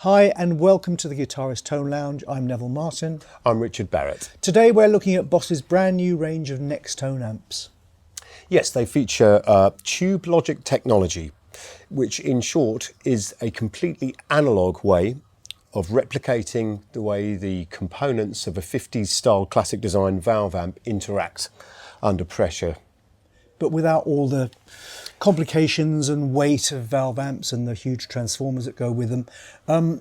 Hi and welcome to the Guitarist Tone Lounge. I'm Neville Martin. I'm Richard Barrett. Today we're looking at Boss's brand new range of Nextone amps. Yes, they feature Tube Logic technology, which in short is a completely analogue way of replicating the way the components of a 50s style classic design valve amp interact under pressure. But without all the complications and weight of valve amps and the huge transformers that go with them.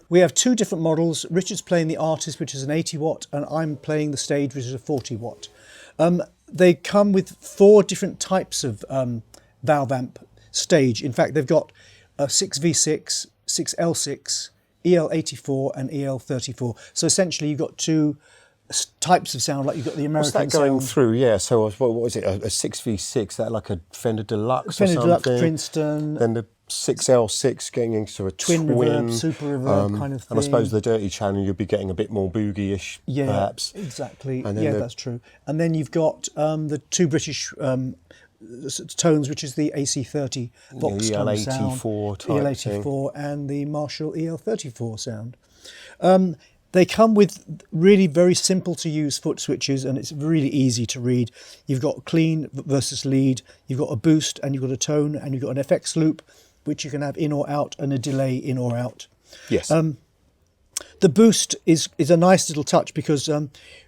We have two different models. Richard's playing the Artist, which is an 80 watt, and I'm playing the Stage, which is a 40 watt. They come with four different types of valve amp stage. In fact, they've got a 6V6, 6L6, EL84 and EL34. So essentially you've got two types of sound, like you've got the American sound. What's that going through? Yeah, so what was it, a 6V6, that like a Fender Deluxe Fender or something? Deluxe, Princeton. Then the 6L6 getting into a twin reverb, super reverb kind of thing. And I suppose the dirty channel you'd be getting a bit more boogie-ish, perhaps. Exactly. Yeah, that's true. And then you've got the two British tones, which is the AC30 Vox tone sound, EL84 and the Marshall EL34 sound. They come with really very simple to use foot switches, and it's really easy to read. You've got clean versus lead, you've got a boost and you've got a tone, and you've got an FX loop, which you can have in or out, and a delay in or out. Yes. The boost is a nice little touch because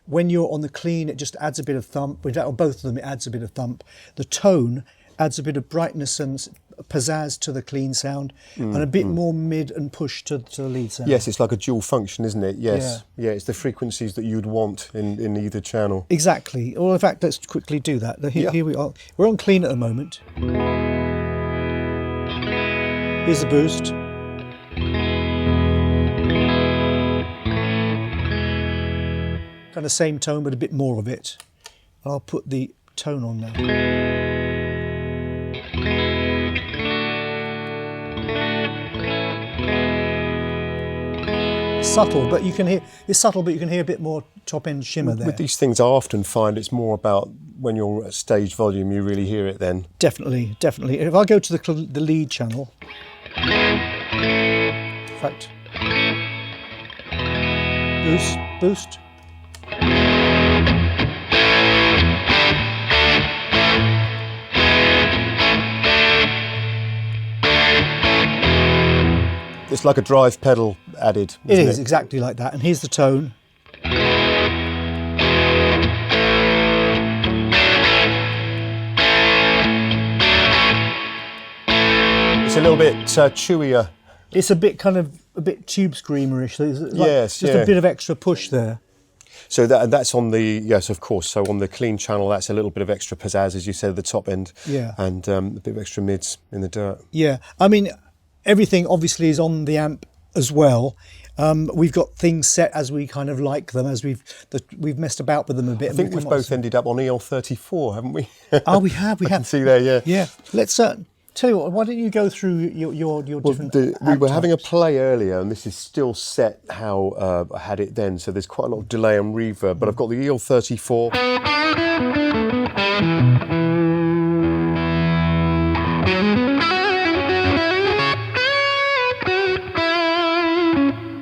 when you're on the clean, it just adds a bit of thump. Or both of them, it adds a bit of thump. The tone adds a bit of brightness and pizzazz to the clean sound, and a bit more mid and push to the lead sound. Yes, it's like a dual function, isn't it? Yes. Yeah, it's the frequencies that you'd want in either channel. Exactly. Well, in fact, let's quickly do that. Here we are. We're on clean at the moment. Here's the boost. Kind of same tone, but a bit more of it. I'll put the tone on now. Subtle, but you can hear it's subtle, but you can hear a bit more top end shimmer there. With these things, I often find it's more about when you're at stage volume, you really hear it then. Definitely. If I go to the lead channel, in fact, boost. It's like a drive pedal added. It is exactly like that. And here's the tone. It's a little bit chewier. It's a bit tube screamerish. Yes, just a bit of extra push there. So that's on the, yes, of course. So on the clean channel, that's a little bit of extra pizzazz, as you said, at the top end. Yeah. And a bit of extra mids in the dirt. Yeah. I mean, everything obviously is on the amp as well. We've got things set as we kind of like them, as we've messed about with them a bit. I think we've both ended up on EL34, haven't we? Oh, we have. I can see there, yeah. Yeah. Let's tell you what. Why don't you go through your different? We were having a play earlier, and this is still set how I had it then. So there's quite a lot of delay and reverb. But I've got the EL34.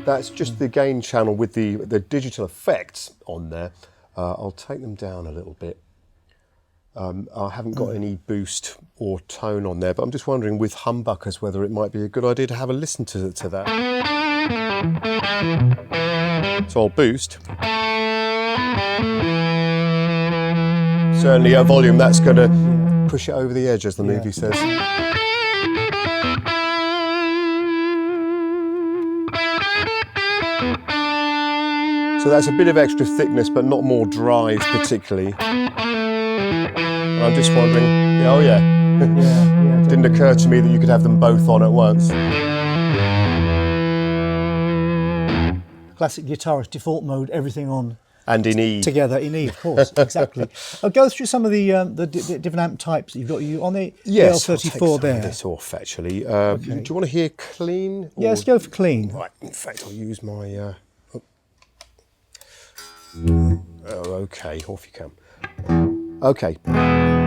That's just the gain channel with the digital effects on there. I'll take them down a little bit. I haven't got any boost or tone on there, but I'm just wondering with humbuckers whether it might be a good idea to have a listen to that. So I'll boost. Certainly at volume, that's going to push it over the edge, as the movie says. So that's a bit of extra thickness, but not more drive particularly. And I'm just wondering, didn't occur to me that you could have them both on at once. Classic Guitarist default mode, everything on. And in E. Together in E, of course, exactly. I'll go through some of the different amp types you've got. You on the EL34 there. This off actually. Do you want to hear clean? Yeah, let's go for clean. Right. In fact, I'll use my. Okay, off you come. Okay,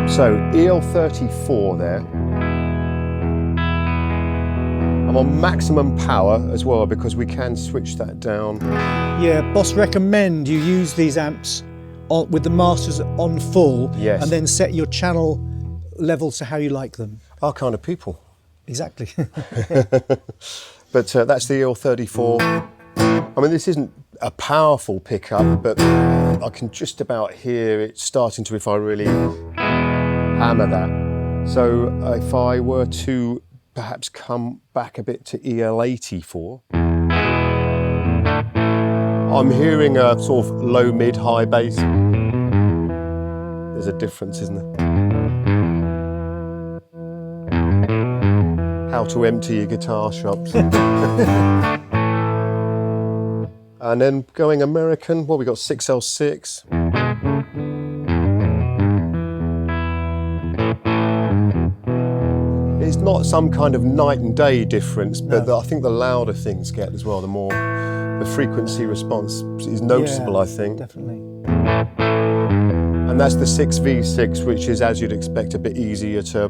so EL34 there. I'm on maximum power as well because we can switch that down. Yeah, Boss recommend you use these amps with the masters on full, Yes. and then set your channel levels to how you like them. Our kind of people. Exactly. But that's the EL34. I mean, this isn't a powerful pickup, but I can just about hear it starting to, if I really hammer that. So if I were to perhaps come back a bit to EL84, I'm hearing a sort of low, mid, high bass. There's a difference, isn't there? How to empty your guitar shops. And then going American, well, we got 6L6. It's not some kind of night and day difference, but I think the louder things get as well, the more the frequency response is noticeable, I think. Definitely. And that's the 6V6, which is, as you'd expect, a bit easier to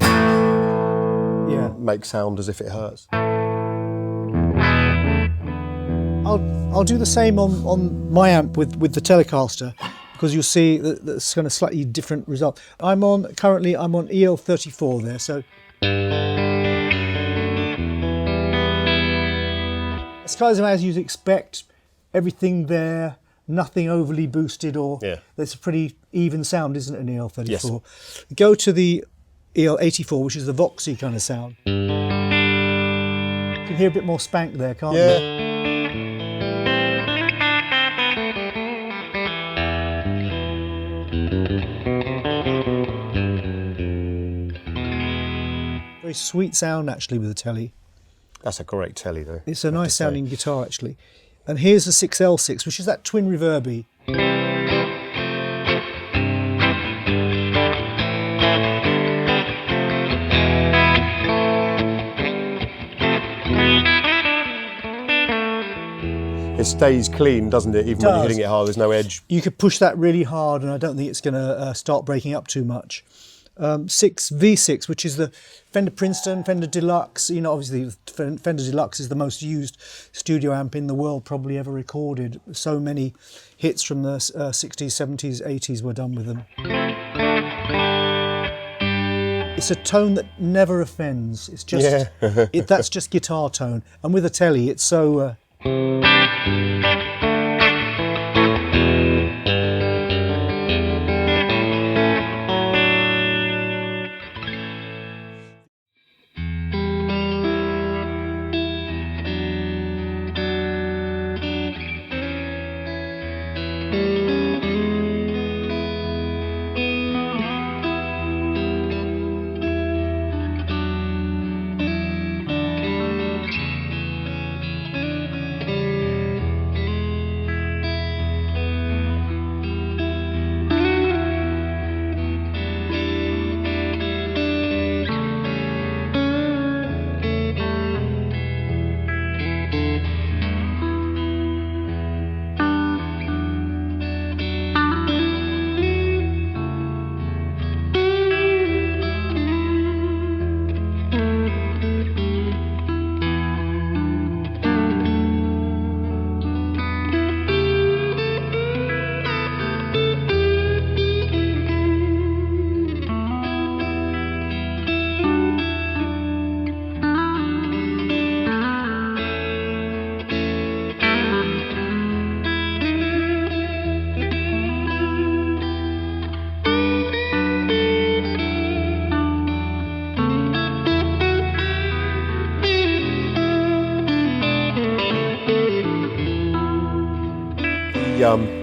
make sound as if it hurts. I'll do the same on my amp with the Telecaster, because you'll see that that's kind of slightly different result. Currently I'm on EL34 there, so it's kind of as you'd expect, everything there, nothing overly boosted, or there's a pretty even sound, isn't it, in EL34? Yes. Go to the EL84, which is the Voxy kind of sound. You can hear a bit more spank there, can't you? Very sweet sound actually with the Telly. That's a great Telly though. It's a nice sounding guitar actually. And here's the 6L6, which is that twin reverby. It stays clean, doesn't it? Even when you're hitting it hard, there's no edge. You could push that really hard and I don't think it's going to start breaking up too much. 6V6, which is the Fender Princeton, Fender Deluxe. You know, obviously Fender Deluxe is the most used studio amp in the world probably ever recorded. So many hits from the 60s, 70s, 80s were done with them. It's a tone that never offends. It's just, that's just guitar tone. And with a Telly, it's so...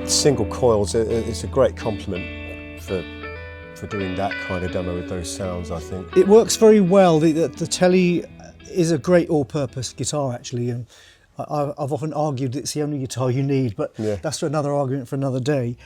Single coils, it's a great compliment for doing that kind of demo with those sounds, I think. It works very well. The Telly is a great all-purpose guitar actually, and I've often argued it's the only guitar you need, but that's another argument for another day.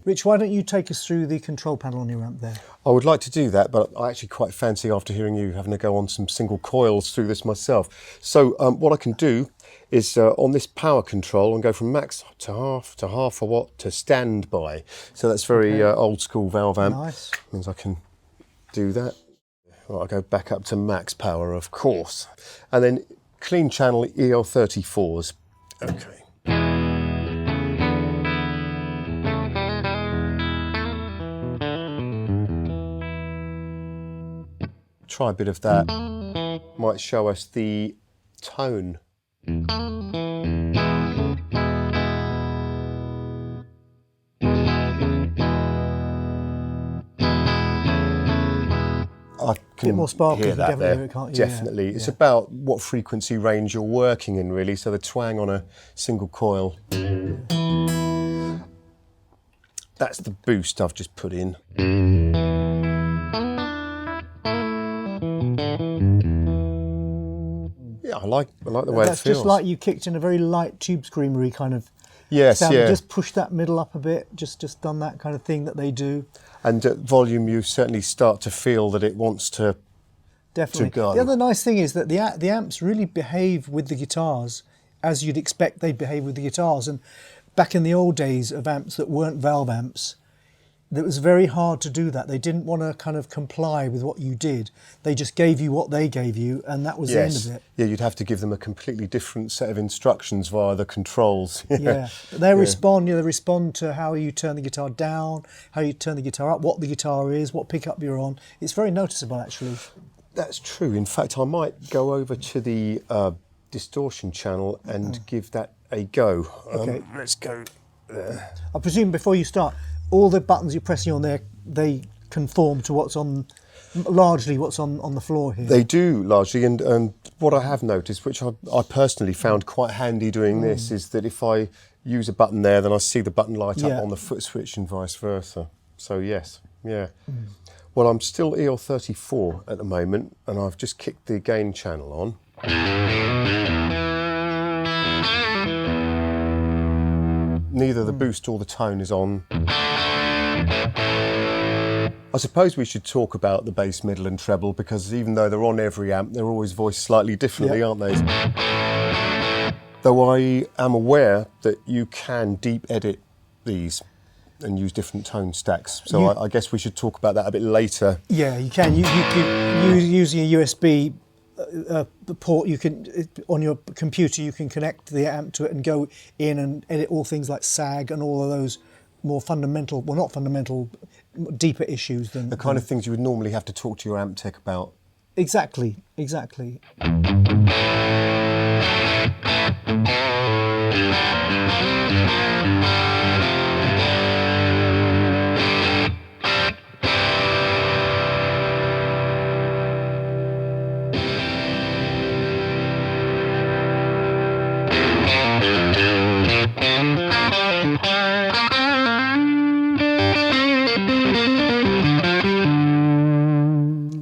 Rich, why don't you take us through the control panel on your amp there? I would like to do that, but I actually quite fancy, after hearing you, having to go on some single coils through this myself. So what I can do is on this power control and go from max to half a watt to standby. So that's very old school valve amp. Nice. Means I can do that. Well, I'll go back up to max power, of course. And then clean channel EL34s. Okay. Try a bit of that. Might show us the tone. I can bit more sparkly, hear you that definitely there. hear it, can't you? Definitely. Yeah. It's about what frequency range you're working in, really. So the twang on a single coil. That's the boost I've just put in. Yeah, I like the way it That's feels. just like you kicked in a very light tube screamery kind of Yes, sound. yeah. Just push that middle up a bit, just done that kind of thing that they do. And at volume, you certainly start to feel that it wants to Definitely. go. The other nice thing is that the amps really behave with the guitars as you'd expect they'd behave with the guitars. And back in the old days of amps that weren't valve amps, it was very hard to do that. They didn't want to kind of comply with what you did. They just gave you what they gave you, and that was the end of it. Yeah, you'd have to give them a completely different set of instructions via the controls. Yeah, but they respond. They respond to how you turn the guitar down, how you turn the guitar up, what the guitar is, what pickup you're on. It's very noticeable, actually. That's true. In fact, I might go over to the distortion channel and give that a go. Okay. Let's go there. I presume before you start, all the buttons you're pressing on there, they conform to what's on, largely what's on the floor here. They do largely, and what I have noticed, which I personally found quite handy doing this, is that if I use a button there, then I see the button light up on the foot switch and vice versa. So yes, yeah. Well, I'm still EL34 at the moment, and I've just kicked the gain channel on. Neither the boost or the tone is on. I suppose we should talk about the bass, middle and treble, because even though they're on every amp, they're always voiced slightly differently, aren't they? Though I am aware that you can deep edit these and use different tone stacks. So I guess we should talk about that a bit later. Yeah, you can. You using a USB port, you can on your computer you can connect the amp to it and go in and edit all things like sag and all of those more fundamental, well not fundamental, deeper issues than The kind of things you would normally have to talk to your amp tech about. Exactly.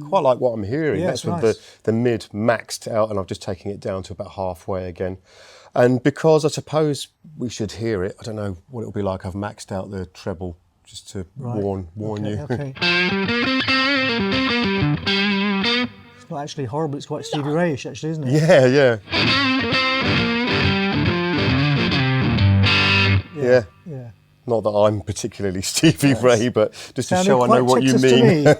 Quite like what I'm hearing. Yeah, That's it's with nice. the mid maxed out, and I'm just taking it down to about halfway again. And because I suppose we should hear it, I don't know what it'll be like. I've maxed out the treble just to warn you. Okay. It's not actually horrible. It's quite Stevie Ray-ish, actually, isn't it? Yeah. Yeah. Not that I'm particularly Stevie Ray, but just to Sounded show I know quite what you Texas to mean. me.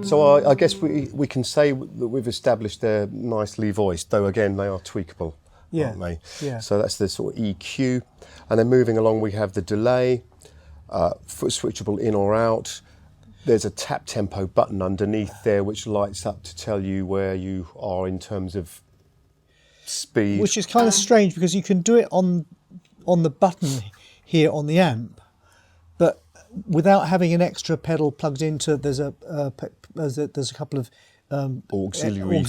So I guess we can say that we've established they're nicely voiced, though again they are tweakable, aren't they? Yeah. So that's the sort of EQ. And then moving along we have the delay, foot switchable in or out. There's a tap tempo button underneath there which lights up to tell you where you are in terms of speed. Which is kind of strange because you can do it on the button here on the amp, but without having an extra pedal plugged into. There's a couple of auxiliary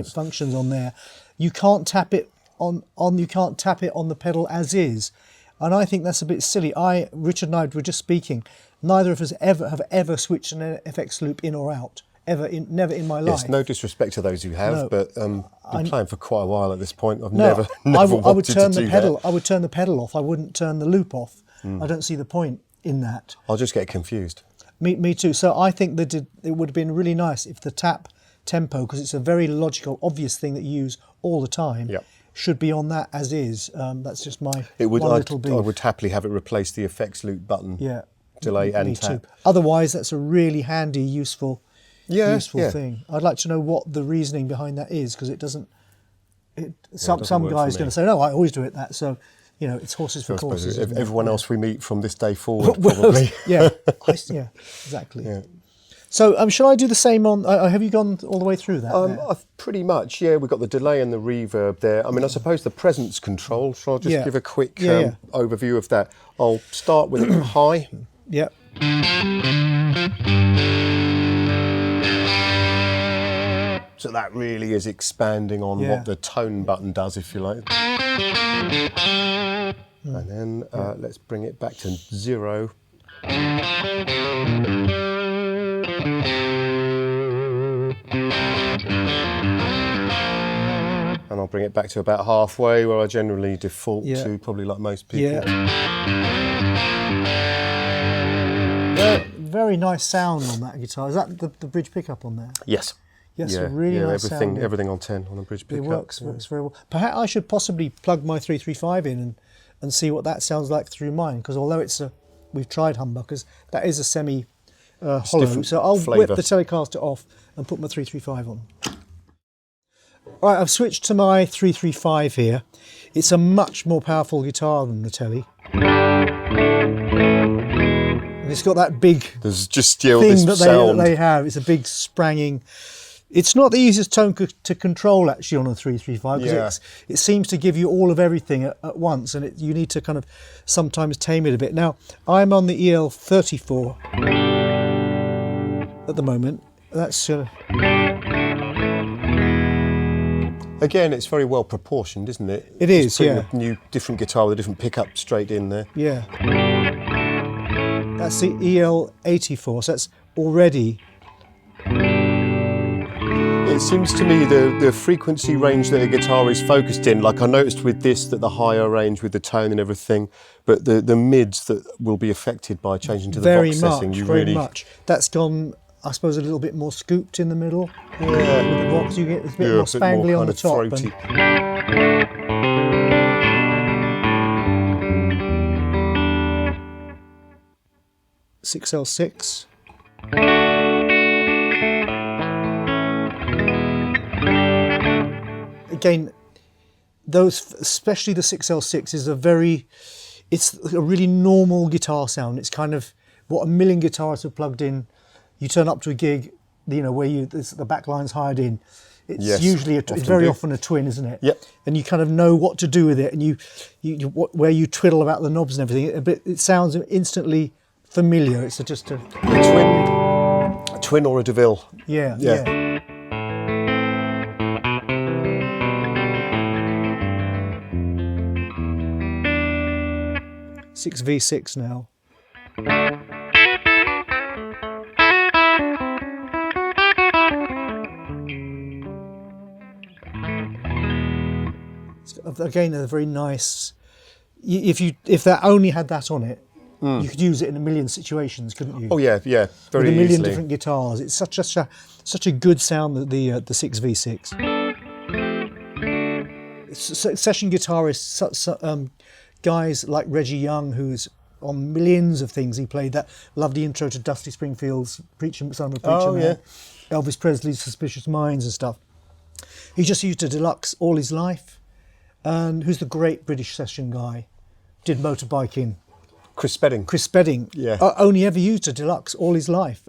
functions on there. You can't tap it on the pedal as is, and I think that's a bit silly. Richard and I were just speaking. Neither of us have ever switched an FX loop in or out. Never in my life. Yes, no disrespect to those who have, No. but been playing for quite a while at this point. I've No, never I would wanted turn to the do pedal. that. I would turn the pedal off. I wouldn't turn the loop off. I don't see the point in that. I'll just get confused. Me too. So I think that it would have been really nice if the tap tempo, because it's a very logical, obvious thing that you use all the time, Yep. should be on that as is. That's just my It would. one little I beef. would happily have it replace the effects loop button. Yeah. Delay and Me tap. too. Otherwise, that's a really handy, useful useful thing. I'd like to know what the reasoning behind that is, because it doesn't. Some guy's going to say, no, I always do it that. So, you know, it's horses for courses. Everyone else we meet from this day forward, probably. yeah, exactly. Yeah. So, shall I do the same on? Have you gone all the way through that? I've pretty much, we've got the delay and the reverb there. I mean, I suppose the presence control. So I'll just give a quick overview of that. I'll start with it high. Yep. So that really is expanding on what the tone button does, if you like. And then let's bring it back to 0. And I'll bring it back to about halfway, where I generally default to, probably like most people. Very nice sound on that guitar. Is that the bridge pickup on there? Yes. Yes, really nice sound. Everything on 10 on a bridge pickup. It works very well. Perhaps I should possibly plug my 335 in and see what that sounds like through mine, because although we've tried humbuckers, that is a semi hollow. So I'll whip the Telecaster off and put my 335 on. All right, I've switched to my 335 here. It's a much more powerful guitar than the Tele. And it's got that big There's just thing this that sound. they have. It's a big spranging. It's not the easiest tone to control actually on a 335, because it seems to give you all of everything at once, and you need to kind of sometimes tame it a bit. Now, I'm on the EL34 at the moment. That's again, it's very well proportioned, isn't it? It is, a new, different guitar with a different pickup straight in there. Yeah. That's the EL84, so that's already. It seems to me the frequency range that a guitar is focused in, like I noticed with this, that the higher range with the tone and everything, but the mids that will be affected by changing to the Vox setting. Very much. That's gone, I suppose, a little bit more scooped in the middle. With the Vox, you get a bit more spangly on the top. 6L6. Again, those, especially the 6L6, is it's a really normal guitar sound. It's kind of what a million guitarists have plugged in. You turn up to a gig, where the back line's hired in. It's usually it's very often a twin, isn't it? Yep. And you kind of know what to do with it, and where you twiddle about the knobs and everything. But it sounds instantly familiar. It's just a twin or a DeVille. Yeah. 6V6 now. Again, a very nice. If that only had that on it, you could use it in a million situations, couldn't you? Oh yeah, very with a million easily. different guitars. It's such a good sound, the 6V6. Session guitarists, guys like Reggie Young, who's on millions of things. He played that lovely intro to Dusty Springfield's Son of a Preacher Man. Elvis Presley's Suspicious Minds and stuff. He just used a deluxe all his life. And who's the great British session guy? Did motorbiking. Chris Spedding. Yeah. Only ever used a deluxe all his life,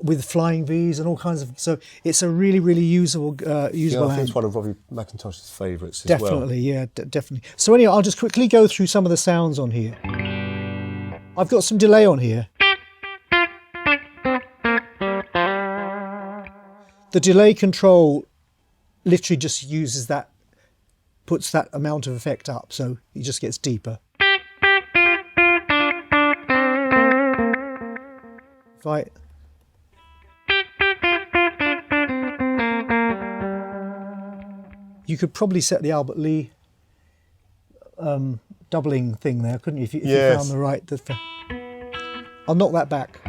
with flying V's and all kinds of. So it's a really, really usable I think amp. it's one of Robbie McIntosh's favourites as well. Definitely, definitely. So anyway, I'll just quickly go through some of the sounds on here. I've got some delay on here. The delay control literally just uses that, puts that amount of effect up, so it just gets deeper. You could probably set the Albert Lee doubling thing there, couldn't you? If you found the right. I'll knock that back.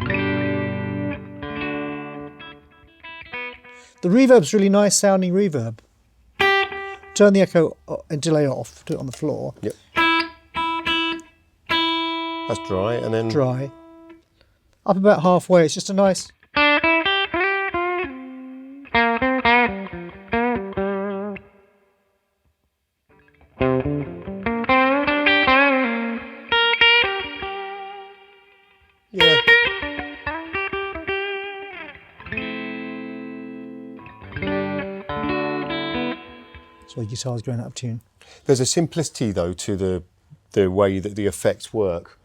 The reverb's really nice sounding reverb. Turn the echo and delay off. Do it on the floor. Yep. That's dry, and then dry. Up about halfway. It's just a nice. So the guitar's going out of tune. There's a simplicity though to the way that the effects work.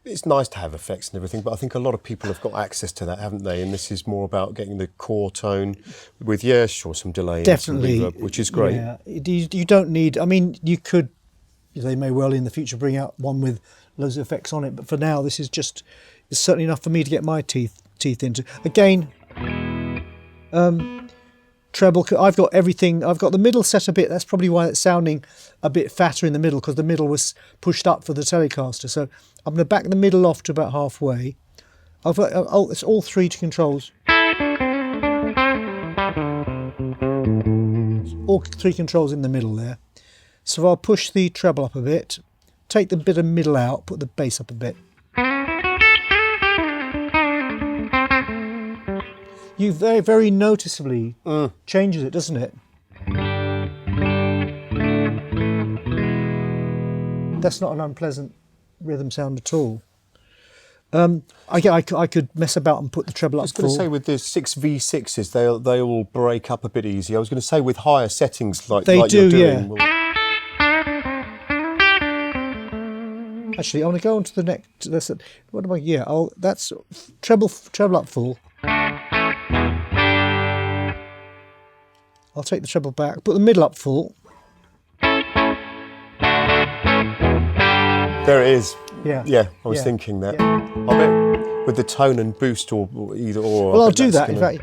It's nice to have effects and everything, but I think a lot of people have got access to that, haven't they? And this is more about getting the core tone with, yeah, sure, some delay Definitely. and some reverb, which is great. Yeah. You don't need, I mean, you could, they may well in the future bring out one with loads of effects on it, but for now this is just, it's certainly enough for me to get my teeth into. Again, treble, I've got everything, I've got the middle set a bit, that's probably why it's sounding a bit fatter in the middle, because the middle was pushed up for the Telecaster. So I'm going to back the middle off to about halfway. It's all three controls. All three controls in the middle there. So I'll push the treble up a bit, take the bit of middle out, put the bass up a bit. You very, very noticeably changes it, doesn't it? That's not an unpleasant rhythm sound at all. I could mess about and put the treble up. I was going to say with the 6V6s, they all break up a bit easier. I was going to say with higher settings like They do, you're doing. yeah. Actually, I want to go on to the next. What am I? Yeah, that's treble up full. I'll take the treble back, put the middle up full. There it is. Yeah. Yeah, I was thinking that. Yeah. I bet with the tone and boost or either or. Well, I'll do that. In fact,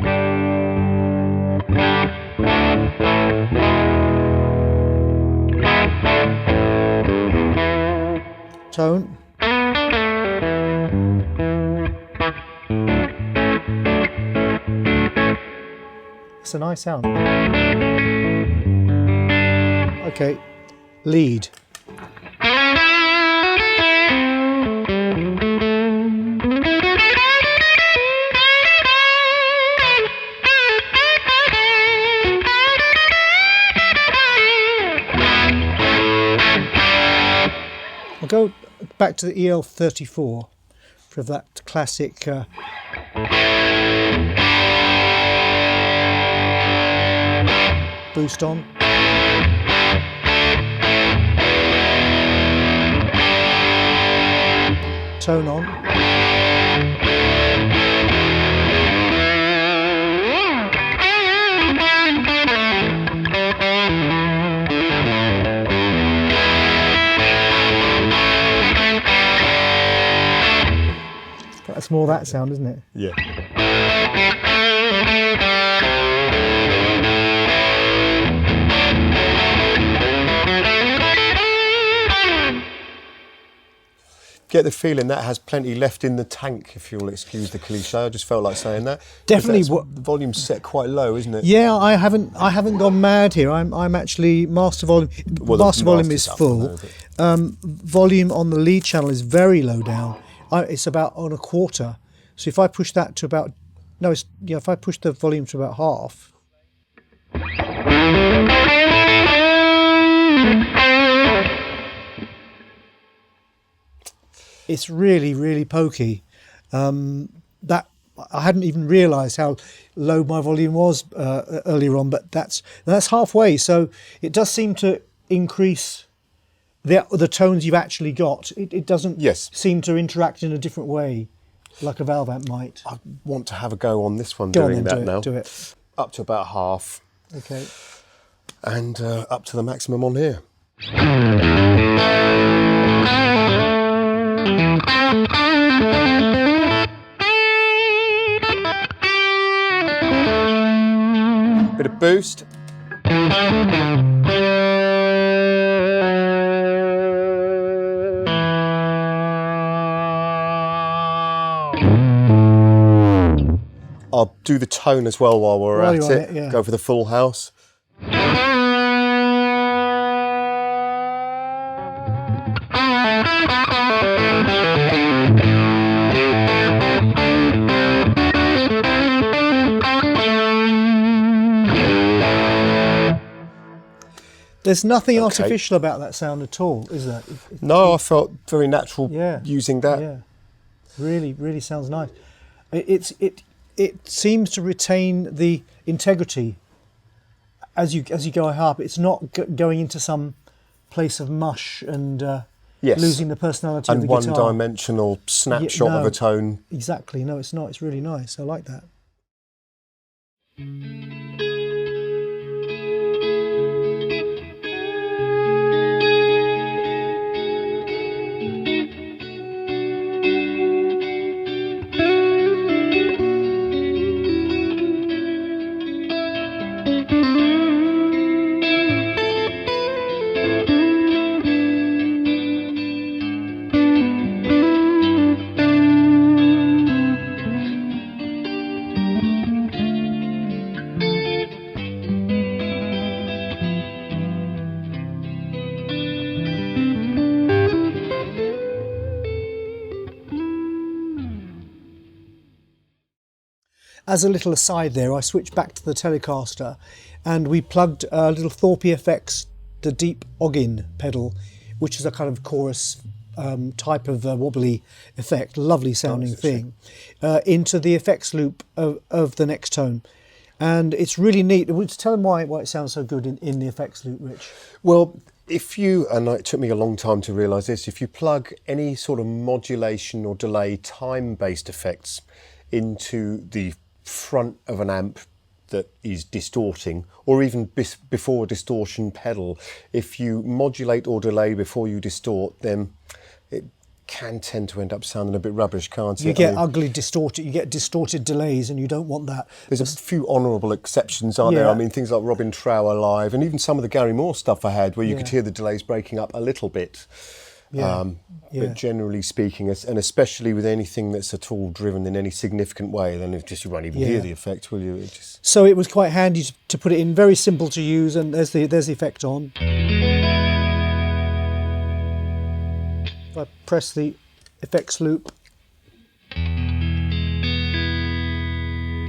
tone. It's a nice sound. Okay, lead. I'll go back to the EL34 for that classic boost on. Tone on. That's more that sound, isn't it? Yeah. Get the feeling that has plenty left in the tank, if you'll excuse the cliche. I just felt like saying that. Definitely. The volume's set quite low, isn't it? Yeah, I haven't gone mad here. I'm actually master volume. Well, master volume is master's full. up, I know, Volume on the lead channel is very low down. It's about on a quarter. So if I push that to about if I push the volume to about half. It's really, really pokey. That I hadn't even realised how low my volume was earlier on, but that's halfway. So it does seem to increase the tones you've actually got. It doesn't seem to interact in a different way like a valve amp might. I want to have a go on this one Go doing on that then, now. do it. Up to about half. Okay. And up to the maximum on here. Bit of boost. I'll do the tone as well while we're at it. Yeah. Go for the full house. There's nothing artificial about that sound at all, is there? No, I felt very natural using that. Yeah, really, really sounds nice. It seems to retain the integrity as you go high up, it's not going into some place of mush and Yes. losing the personality of And the guitar. one-dimensional snapshot of a tone. Exactly. No, it's not. It's really nice. I like that. As a little aside there, I switched back to the Telecaster and we plugged a little Thorpe FX, the deep Oggin pedal, which is a kind of chorus type of wobbly effect, lovely sounding thing, into the effects loop of the Nextone. And it's really neat. Tell them why it sounds so good in the effects loop, Rich. Well, if you, and it took me a long time to realise this, if you plug any sort of modulation or delay time-based effects into the front of an amp that is distorting, or even before a distortion pedal, if you modulate or delay before you distort, then it can tend to end up sounding a bit rubbish, can't it? You get ugly distorted, you get distorted delays, and you don't want that. There's a few honourable exceptions, aren't there? I mean, things like Robin Trower Live, and even some of the Gary Moore stuff I had, where you could hear the delays breaking up a little bit. But generally speaking, and especially with anything that's at all driven in any significant way, then you won't even hear the effect, will you? So it was quite handy to put it in, very simple to use, and there's the effect on. If I press the effects loop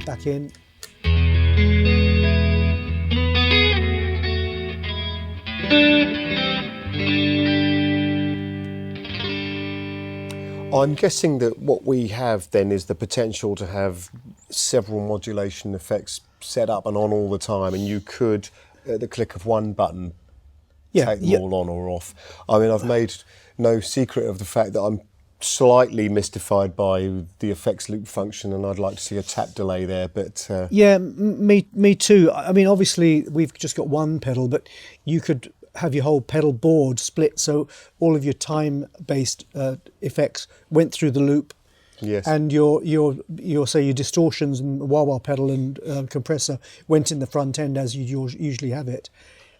back in. I'm guessing that what we have then is the potential to have several modulation effects set up and on all the time, and you could, at the click of one button, take them all on or off. I mean, I've made no secret of the fact that I'm slightly mystified by the effects loop function, and I'd like to see a tap delay there, but... me too. I mean, obviously, we've just got one pedal, but you could have your whole pedal board split, so all of your time-based effects went through the loop. Yes. And your say your distortions and wah-wah pedal and compressor went in the front end as you usually have it.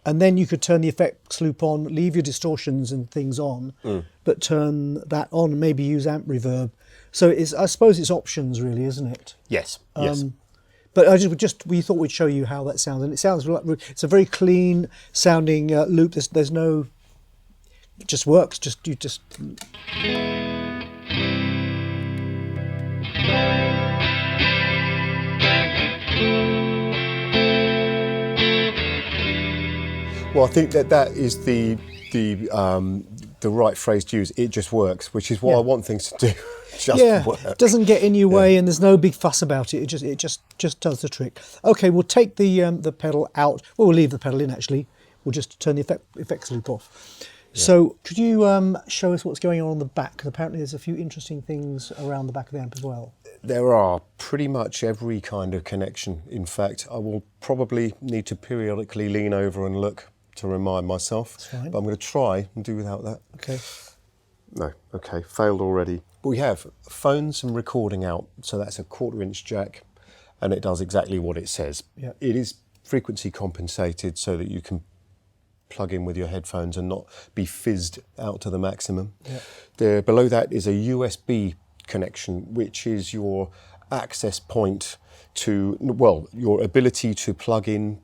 And then you could turn the effects loop on, leave your distortions and things on, but turn that on and maybe use amp reverb. So I suppose it's options really, isn't it? Yes, yes. But we thought we'd show you how that sounds, and it sounds like it's a very clean sounding loop. There's no, it just works. You just. Well, I think that is the right phrase to use. It just works, which is what I want things to do. Work. It doesn't get in your way, and there's no big fuss about it. It just does the trick. Okay, we'll take the pedal out. Well, we'll leave the pedal in actually. We'll just turn the effects loop off. Yeah. So could you show us what's going on the back? Because apparently there's a few interesting things around the back of the amp as well. There are pretty much every kind of connection. In fact, I will probably need to periodically lean over and look to remind myself. That's fine. But I'm going to try and do without that. Okay. No, okay, failed already. But we have phones and recording out, so that's a 1/4-inch jack, and it does exactly what it says. Yep. It is frequency compensated so that you can plug in with your headphones and not be fizzed out to the maximum. Yep. There, below that is a USB connection, which is your access point to, well, your ability to plug in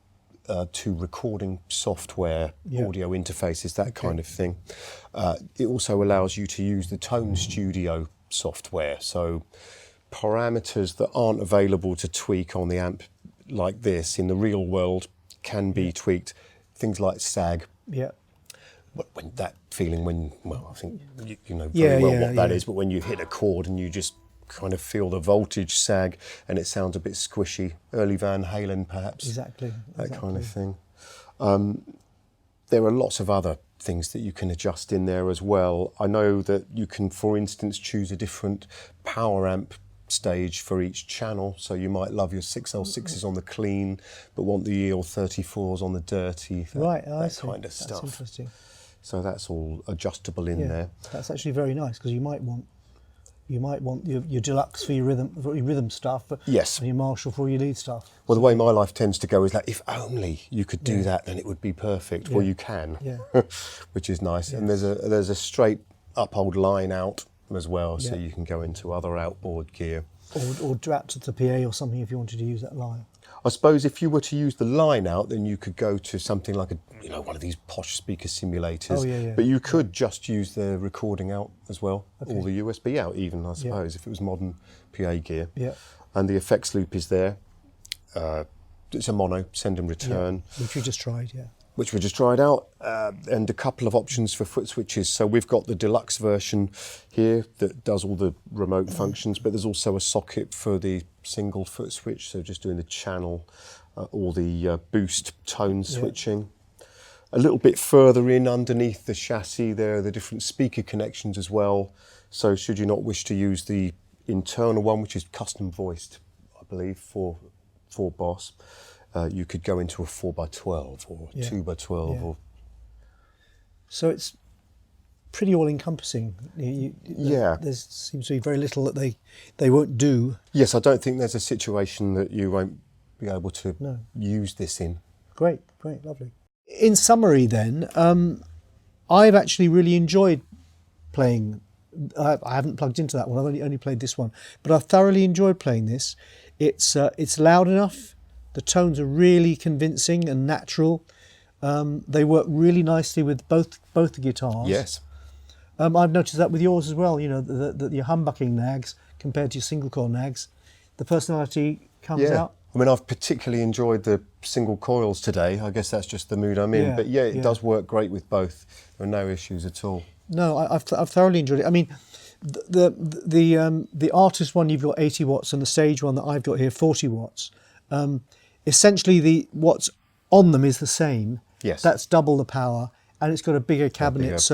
to recording software, audio interfaces, that kind of thing. It also allows you to use the Tone Studio software, so parameters that aren't available to tweak on the amp like this in the real world can be tweaked. Things like sag. Yeah. When that feeling I think you know very well what that is, but when you hit a chord and you just kind of feel the voltage sag and it sounds a bit squishy, early Van Halen perhaps. Exactly. That kind of thing. There are lots of other things that you can adjust in there as well. I know that you can, for instance, choose a different power amp stage for each channel. So you might love your 6L6s on the clean, but want the EL34s on the dirty. That kind of stuff. That's interesting. So that's all adjustable in there. That's actually very nice, because you might want your deluxe for your rhythm stuff, but yes, and your Marshall for your lead stuff. Well, the way my life tends to go is like, if only you could do that, then it would be perfect. Well, you can, which is nice. And there's a straight uphold line out as well, so you can go into other outboard gear. Or drop to the PA or something if you wanted to use that line. I suppose if you were to use the line out, then you could go to something like one of these posh speaker simulators. But you could just use the recording out as well, or the USB out even, I suppose, if it was modern PA gear. Yeah. And the effects loop is there. It's a mono, send and return. Which we just tried, Which we just tried out, and a couple of options for foot switches. So we've got the deluxe version here that does all the remote functions, but there's also a socket for the single foot switch, so just doing the channel or the boost tone switching. A little bit further in underneath the chassis there are the different speaker connections as well. So should you not wish to use the internal one, which is custom voiced, I believe, for Boss, you could go into a 4x12 or 2x12. Or so it's pretty all-encompassing. There seems to be very little that they won't do. Yes, I don't think there's a situation that you won't be able to use this in. Great, lovely. In summary then, I've actually really enjoyed playing. I haven't plugged into that one, I've only played this one, but I've thoroughly enjoyed playing this. It's loud enough, the tones are really convincing and natural. They work really nicely with both the guitars. Yes. I've noticed that with yours as well, your humbucking nags compared to your single coil nags, the personality comes out. I mean, I've particularly enjoyed the single coils today. I guess that's just the mood I'm in. But it does work great with both. There are no issues at all. No, I've thoroughly enjoyed it. I mean, the artist one you've got 80 watts and the stage one that I've got here 40 watts. Essentially, what's on them is the same. Yes. That's double the power, and it's got a bigger cabinet.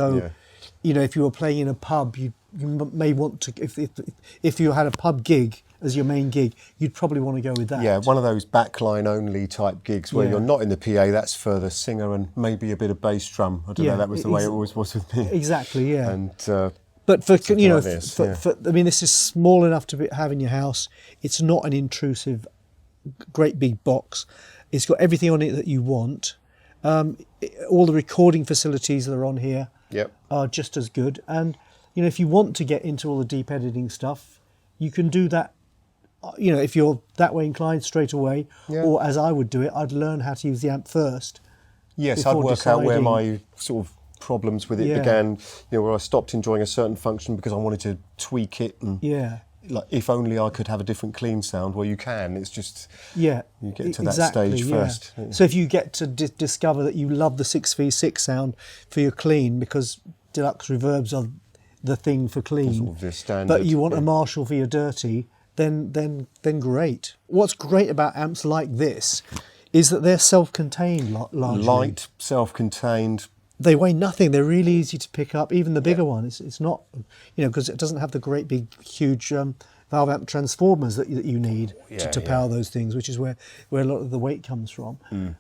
If you were playing in a pub, you may want to. If you had a pub gig as your main gig, you'd probably want to go with that. Yeah, one of those backline only type gigs where you're not in the PA. That's for the singer and maybe a bit of bass drum. I don't know. That was the way it always was with me. Exactly. Yeah. And but for I mean, this is small enough to have in your house. It's not an intrusive, great big box. It's got everything on it that you want. All the recording facilities that are on here are just as good. And if you want to get into all the deep editing stuff, you can do that. If you're that way inclined straight away, or as I would do it, I'd learn how to use the amp first. Yes, I'd work out where my sort of problems with it began. Where I stopped enjoying a certain function because I wanted to tweak it and like, if only I could have a different clean sound. Well, you can. It's just you get to that stage first. So if you get to discover that you love the 6v6 sound for your clean, because deluxe reverbs are the thing for clean, sort of the standard, but you want a Marshall for your dirty, then great. What's great about amps like this is that they're self-contained largely. Light, self-contained. They weigh nothing. They're really easy to pick up. Even the bigger one, it's not, because it doesn't have the great big huge valve amp transformers that you need to power those things, which is where a lot of the weight comes from.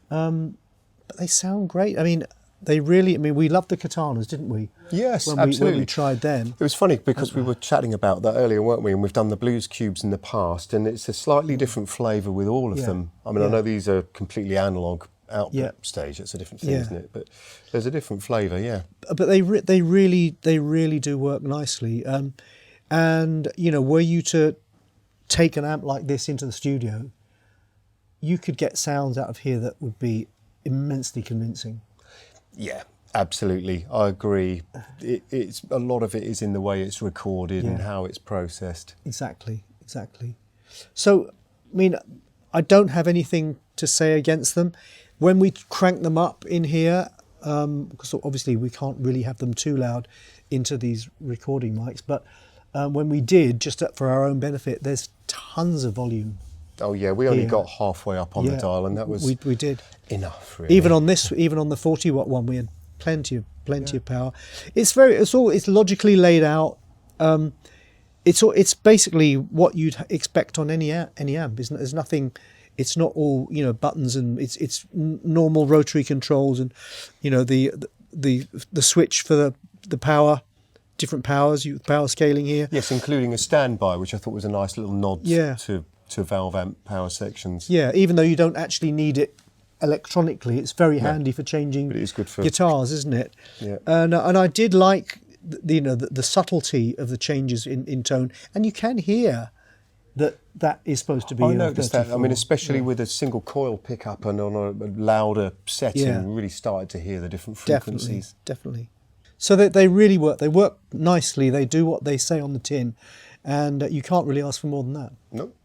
But they sound great. I mean, we loved the Katanas, didn't we? Yes, absolutely. When we tried them. It was funny because we were chatting about that earlier, weren't we? And we've done the Blues Cubes in the past, and it's a slightly different flavour with all of them. I mean, I know these are completely analogue output stage. It's a different thing, isn't it? But there's a different flavour, But they really do work nicely. And were you to take an amp like this into the studio, you could get sounds out of here that would be immensely convincing. Yeah, absolutely. I agree. It's a lot of it is in the way it's recorded and how it's processed. Exactly. So, I mean, I don't have anything to say against them. When we crank them up in here, because obviously we can't really have them too loud into these recording mics, but when we did, just for our own benefit, there's tons of volume Oh yeah, we only here. got halfway up on the Yeah, dial, and that was we did. enough. Really. Even on the 40-watt one, we had plenty of power. It's logically laid out. It's basically what you'd expect on any amp. There's nothing. It's not all buttons, and it's normal rotary controls, and the switch for the power, different powers, power scaling here. Yes, including a standby, which I thought was a nice little nod to valve amp power sections. Yeah, even though you don't actually need it electronically, it's very handy for changing But it is good for guitars, isn't it? Yeah. And I did like the subtlety of the changes in tone, and you can hear that is supposed to be. I noticed that. I mean, especially with a single coil pickup and on a louder setting, Yeah. really started to hear the different frequencies. Definitely. So they really work. They work nicely. They do what they say on the tin, and you can't really ask for more than that. Nope.